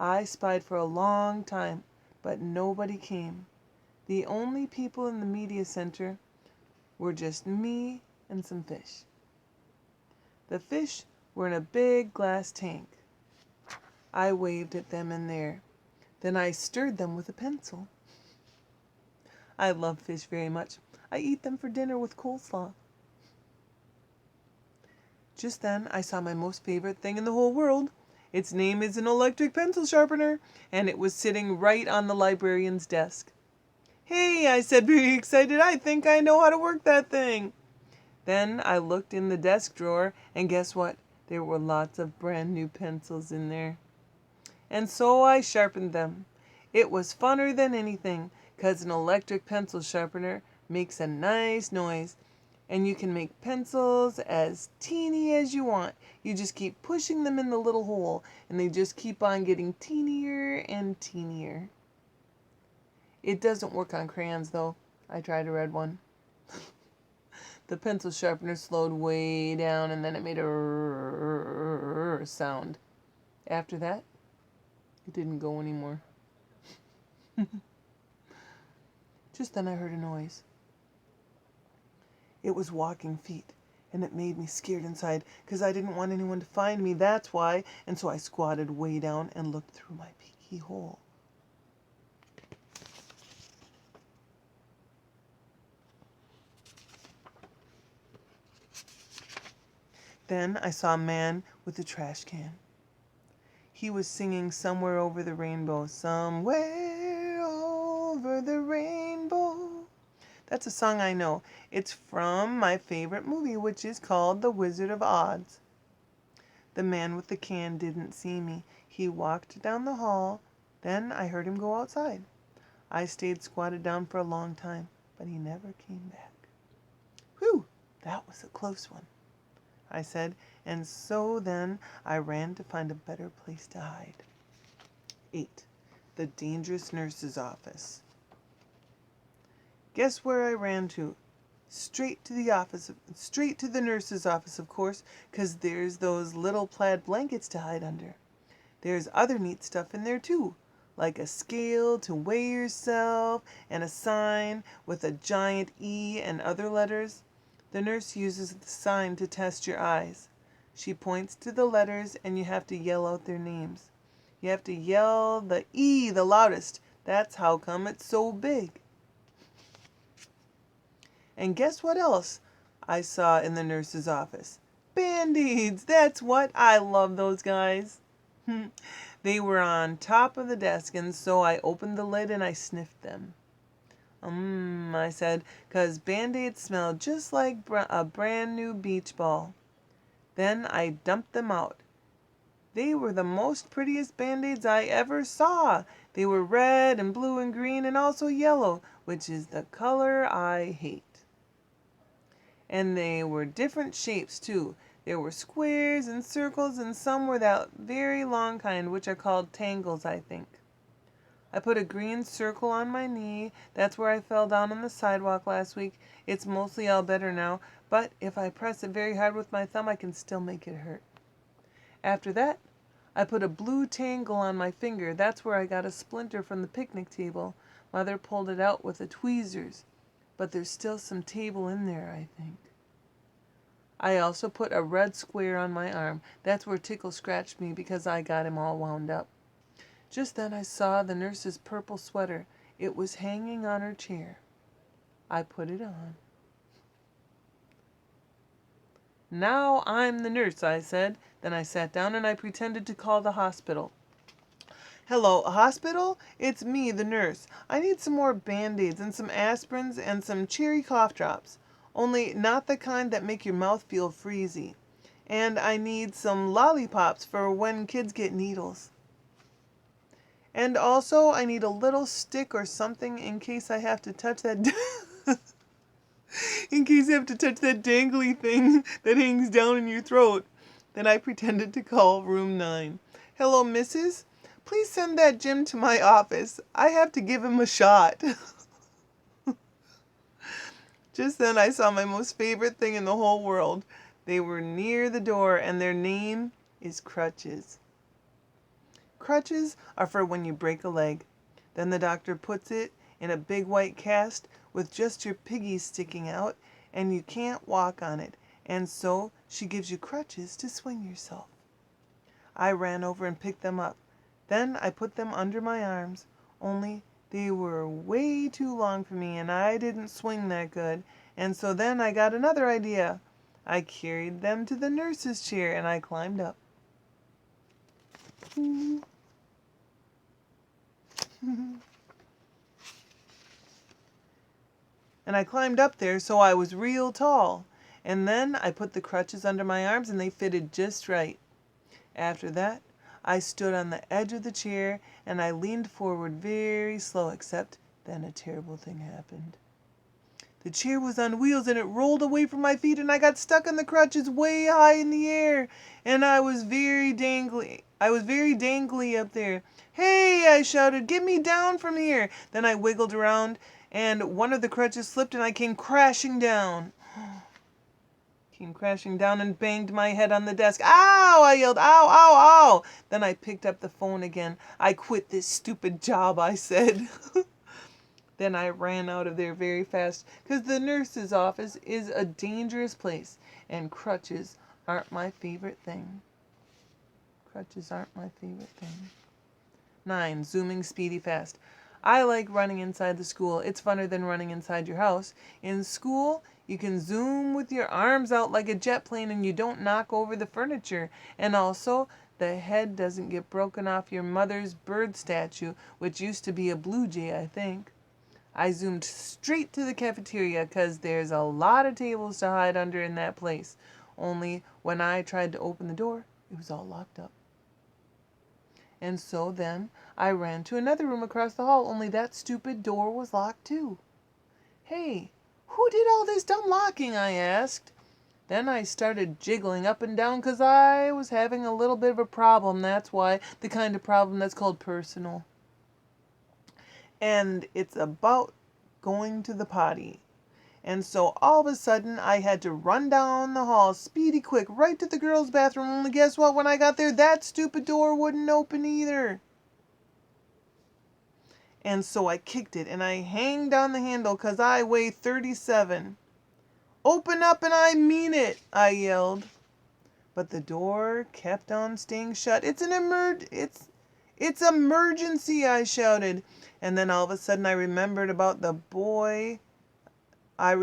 I spied for a long time, but nobody came. The only people in the media center were just me and some fish. The fish were in a big glass tank. I waved at them in there. Then I stirred them with a pencil. I love fish very much. I eat them for dinner with coleslaw. Just then I saw my most favorite thing in the whole world. Its name is an electric pencil sharpener, and it was sitting right on the librarian's desk. "Hey," I said, very excited, "I think I know how to work that thing." Then I looked in the desk drawer, and guess what? There were lots of brand new pencils in there. And so I sharpened them. It was funner than anything, 'cause an electric pencil sharpener makes a nice noise, and you can make pencils as teeny as you want. You just keep pushing them in the little hole, and they just keep on getting teenier and teenier. It doesn't work on crayons, though. I tried a red one. The pencil sharpener slowed way down, and then it made a sound. After that, it didn't go anymore. Just then I heard a noise. It was walking feet, and it made me scared inside, 'cause I didn't want anyone to find me, that's why. And so I squatted way down and looked through my peeky hole. Then I saw a man with a trash can. He was singing "Somewhere Over the Rainbow." Somewhere over the rainbow. That's a song I know. It's from my favorite movie, which is called The Wizard of Oz. The man with the can didn't see me. He walked down the hall. Then I heard him go outside. I stayed squatted down for a long time, but he never came back. "Whew, that was a close one," I said, and so then I ran to find a better place to hide. 8. The dangerous nurse's office. Guess where I ran to? Straight to the nurse's office, of course, 'cause there's those little plaid blankets to hide under. There's other neat stuff in there too, like a scale to weigh yourself and a sign with a giant E and other letters. The nurse uses the sign to test your eyes. She points to the letters and you have to yell out their names. You have to yell the E the loudest. That's how come it's so big. And guess what else I saw in the nurse's office? Band-Aids, that's what. I love those guys. They were on top of the desk, and so I opened the lid and I sniffed them. I said, 'cause Band-Aids smell just like a brand new beach ball. Then I dumped them out. They were the most prettiest Band-Aids I ever saw. They were red and blue and green and also yellow, which is the color I hate. And they were different shapes too. There were squares and circles, and some were that very long kind, which are called tangles, I think. I put a green circle on my knee. That's where I fell down on the sidewalk last week. It's mostly all better now, but if I press it very hard with my thumb, I can still make it hurt. After that, I put a blue tangle on my finger. That's where I got a splinter from the picnic table. Mother pulled it out with the tweezers, but there's still some table in there, I think. I also put a red square on my arm. That's where Tickle scratched me because I got him all wound up. Just then I saw the nurse's purple sweater. It was hanging on her chair. I put it on. "Now I'm the nurse," I said. Then I sat down and I pretended to call the hospital. "Hello, hospital? It's me, the nurse. I need some more Band-Aids and some aspirins and some cherry cough drops. Only not the kind that make your mouth feel freezy. And I need some lollipops for when kids get needles. And also I need a little stick or something in case I have to touch that in case I have to touch that dangly thing that hangs down in your throat." Then I pretended to call room 9. "Hello, missus? Please send that Jim to my office. I have to give him a shot." Just then I saw my most favorite thing in the whole world. They were near the door, and their name is crutches. Crutches are for when you break a leg. Then the doctor puts it in a big white cast with just your piggies sticking out, and you can't walk on it, and so she gives you crutches to swing yourself. I ran over and picked them up. Then I put them under my arms, only they were way too long for me and I didn't swing that good, and so then I got another idea. I carried them to the nurse's chair and I climbed up. And I climbed up there so I was real tall. And then I put the crutches under my arms and they fitted just right. After that, I stood on the edge of the chair and I leaned forward very slow, except then a terrible thing happened. The chair was on wheels and it rolled away from my feet and I got stuck on the crutches way high in the air and I was very dangly. Up there. "Hey," I shouted, "get me down from here." Then I wiggled around and one of the crutches slipped and I came crashing down. And banged my head on the desk. "Ow!" I yelled. "Ow, ow, ow!" Then I picked up the phone again. "I quit this stupid job," I said. Then I ran out of there very fast, because the nurse's office is a dangerous place, and crutches aren't my favorite thing. 9. Zooming speedy fast. I like running inside the school. It's funner than running inside your house. In school, you can zoom with your arms out like a jet plane and you don't knock over the furniture. And also, the head doesn't get broken off your mother's bird statue, which used to be a blue jay, I think. I zoomed straight to the cafeteria because there's a lot of tables to hide under in that place. Only when I tried to open the door, it was all locked up. And so then I ran to another room across the hall, only that stupid door was locked too. "Hey, who did all this dumb locking?" I asked. Then I started jiggling up and down because I was having a little bit of a problem, that's why, the kind of problem that's called personal. And it's about going to the potty. And so all of a sudden I had to run down the hall speedy quick right to the girls' bathroom, only guess what, when I got there that stupid door wouldn't open either. And so I kicked it and I hanged on the handle because I weigh 37. "Open up and I mean it," I yelled. But the door kept on staying shut. It's emergency," I shouted. And then all of a sudden I remembered about that boy I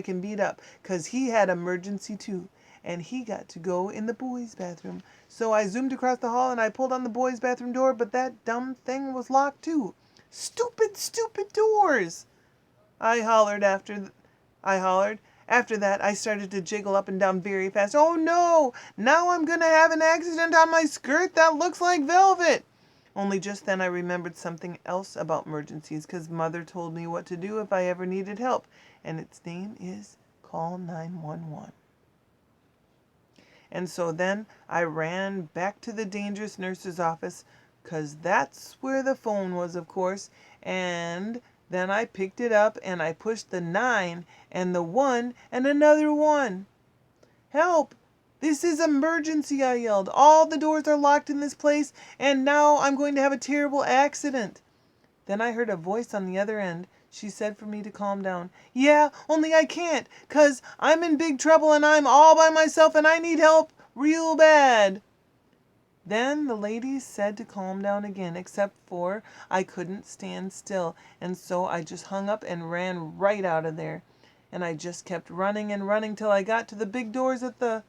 can beat up, 'cause he had emergency too, and he got to go in the boys' bathroom. So I zoomed across the hall and I pulled on the boys' bathroom door, but that dumb thing was locked too. "Stupid, stupid doors!" I hollered. After that, I started to jiggle up and down very fast. "Oh no! Now I'm gonna have an accident on my skirt that looks like velvet!" Only just then I remembered something else about emergencies, because Mother told me what to do if I ever needed help, and its name is call 911. And so then I ran back to the dangerous nurse's office, 'cause that's where the phone was, of course, and then I picked it up and I pushed the 9 and the 1 and another 1. "Help! This is emergency," I yelled. "All the doors are locked in this place, and now I'm going to have a terrible accident." Then I heard a voice on the other end. She said for me to calm down. "Yeah, only I can't, 'cause I'm in big trouble and I'm all by myself and I need help real bad." Then the lady said to calm down again, except for I couldn't stand still, and so I just hung up and ran right out of there. And I just kept running and running till I got to the big doors at the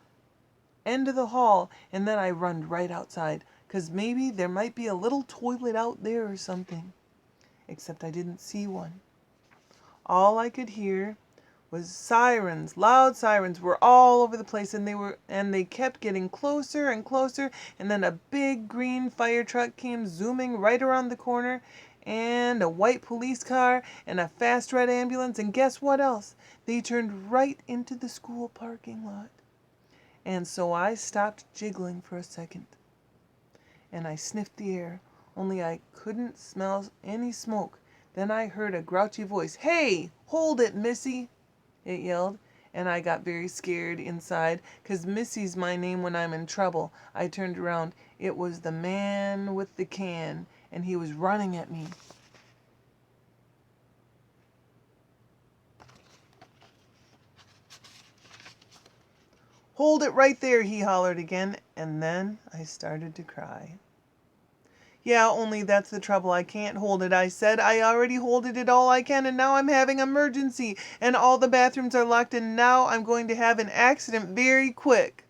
end of the hall, and then I run right outside, 'cause maybe there might be a little toilet out there or something. Except I didn't see one. All I could hear was sirens. Loud sirens were all over the place, and they kept getting closer and closer, and then a big green fire truck came zooming right around the corner, and a white police car, and a fast red ambulance, and guess what else? They turned right into the school parking lot. And so I stopped jiggling for a second, and I sniffed the air, only I couldn't smell any smoke. Then I heard a grouchy voice. "Hey, hold it, missy," it yelled, and I got very scared inside, 'cause Missy's my name when I'm in trouble. I turned around. It was the man with the can, and he was running at me. "Hold it right there," he hollered again, and then I started to cry. "Yeah, only that's the trouble. I can't hold it," I said. "I already holded it all I can, and now I'm having an emergency, and all the bathrooms are locked, and now I'm going to have an accident very quick."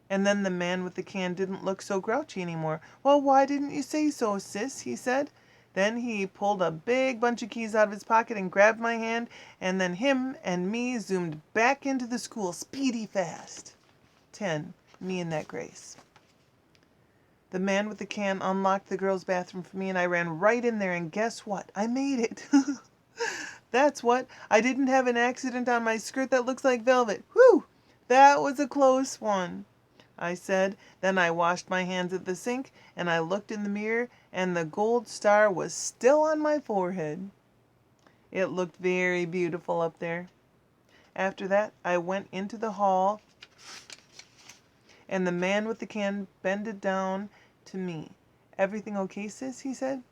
And then the man with the can didn't look so grouchy anymore. "Well, why didn't you say so, sis?" he said. Then he pulled a big bunch of keys out of his pocket and grabbed my hand, and then him and me zoomed back into the school speedy fast. 10. Me and that Grace. The man with the can unlocked the girls' bathroom for me, and I ran right in there, and guess what? I made it. That's what. I didn't have an accident on my skirt that looks like velvet. Whew! That was a close one, I said. Then I washed my hands at the sink, and I looked in the mirror, and the gold star was still on my forehead. It looked very beautiful up there. After that, I went into the hall, and the man with the can bended down to me. "Everything okay, sis?" he said.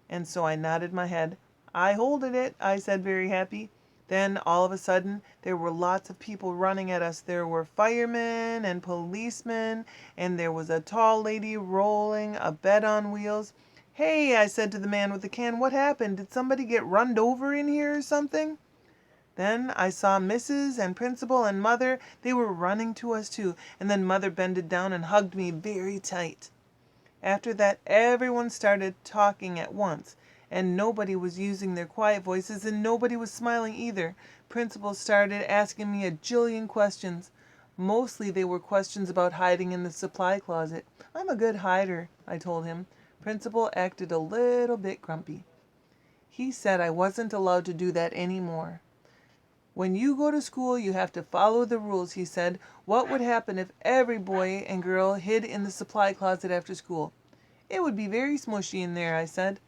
And so I nodded my head. "I holded it," I said, very happy. Then all of a sudden there were lots of people running at us. There were firemen and policemen, and there was a tall lady rolling a bed on wheels. "Hey," I said to the man with the can, "what happened? Did somebody get runned over in here or something?" Then I saw Mrs. and Principal and Mother. They were running to us too, and then Mother bended down and hugged me very tight. After that, everyone started talking at once, and nobody was using their quiet voices, and nobody was smiling either. Principal started asking me a jillion questions. Mostly they were questions about hiding in the supply closet. "I'm a good hider," I told him. Principal acted a little bit grumpy. He said I wasn't allowed to do that anymore. "When you go to school, you have to follow the rules," he said. "What would happen if every boy and girl hid in the supply closet after school?" "It would be very smushy in there," I said.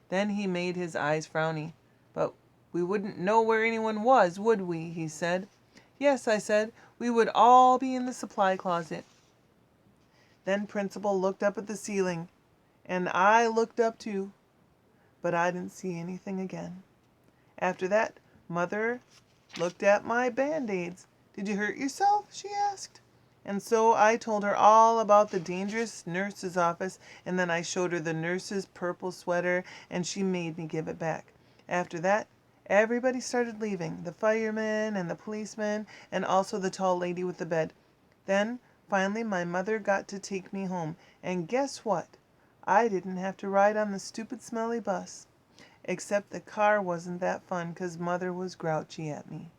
Then he made his eyes frowny. "But we wouldn't know where anyone was, would we?" he said. "Yes," I said. "We would all be in the supply closet." Then Principal looked up at the ceiling, and I looked up too, but I didn't see anything again. After that, Mother looked at my band-aids. "Did you hurt yourself?" she asked. And so I told her all about the dangerous nurse's office, and then I showed her the nurse's purple sweater, and she made me give it back. After that, everybody started leaving, the firemen and the policemen, and also the tall lady with the bed. Then, finally, my mother got to take me home, and guess what? I didn't have to ride on the stupid smelly bus. Except the car wasn't that fun, 'cause Mother was grouchy at me.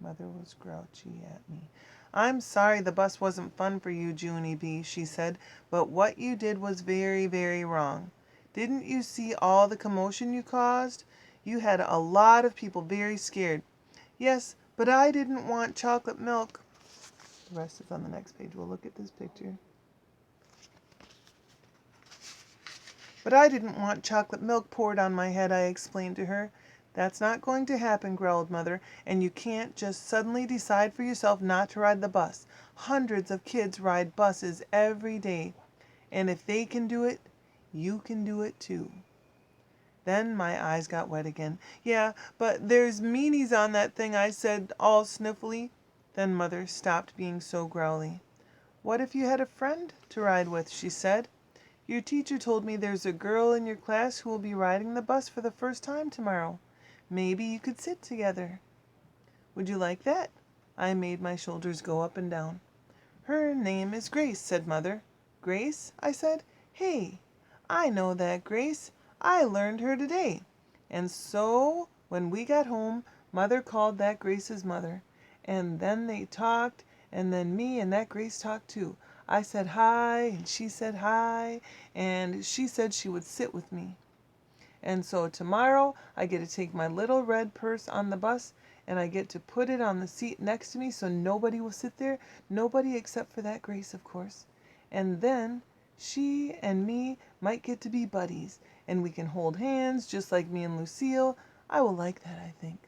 Mother was grouchy at me. "I'm sorry the bus wasn't fun for you, Junie B," she said, "but what you did was very, very wrong. Didn't you see all the commotion you caused? You had a lot of people very scared." "Yes, but I didn't want chocolate milk." The rest is on the next page. We'll look at this picture. "But I didn't want chocolate milk poured on my head," I explained to her. "That's not going to happen," growled Mother, "and you can't just suddenly decide for yourself not to ride the bus. Hundreds of kids ride buses every day, and if they can do it, you can do it too." Then my eyes got wet again. "Yeah, but there's meanies on that thing," I said, all sniffly. Then Mother stopped being so growly. "What if you had a friend to ride with?" she said. "Your teacher told me there's a girl in your class who will be riding the bus for the first time tomorrow. Maybe you could sit together. Would you like that?" I made my shoulders go up and down. "Her name is Grace," said Mother. "Grace?" I said. "Hey, I know that Grace. I learned her today." And so when we got home, Mother called that Grace's mother. And then they talked, and then me and that Grace talked too. I said hi, and she said hi, and she said she would sit with me. And so tomorrow I get to take my little red purse on the bus, and I get to put it on the seat next to me so nobody will sit there, nobody except for that Grace, of course. And then she and me might get to be buddies, and we can hold hands just like me and Lucille. I will like that, I think.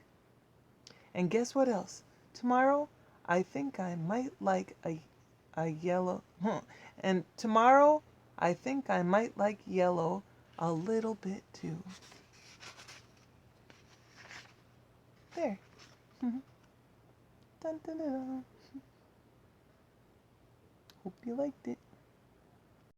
And guess what else? Tomorrow, I think I might like a yellow. And tomorrow, I think I might like yellow a little bit too. There. Dun, dun, dun. Hope you liked it.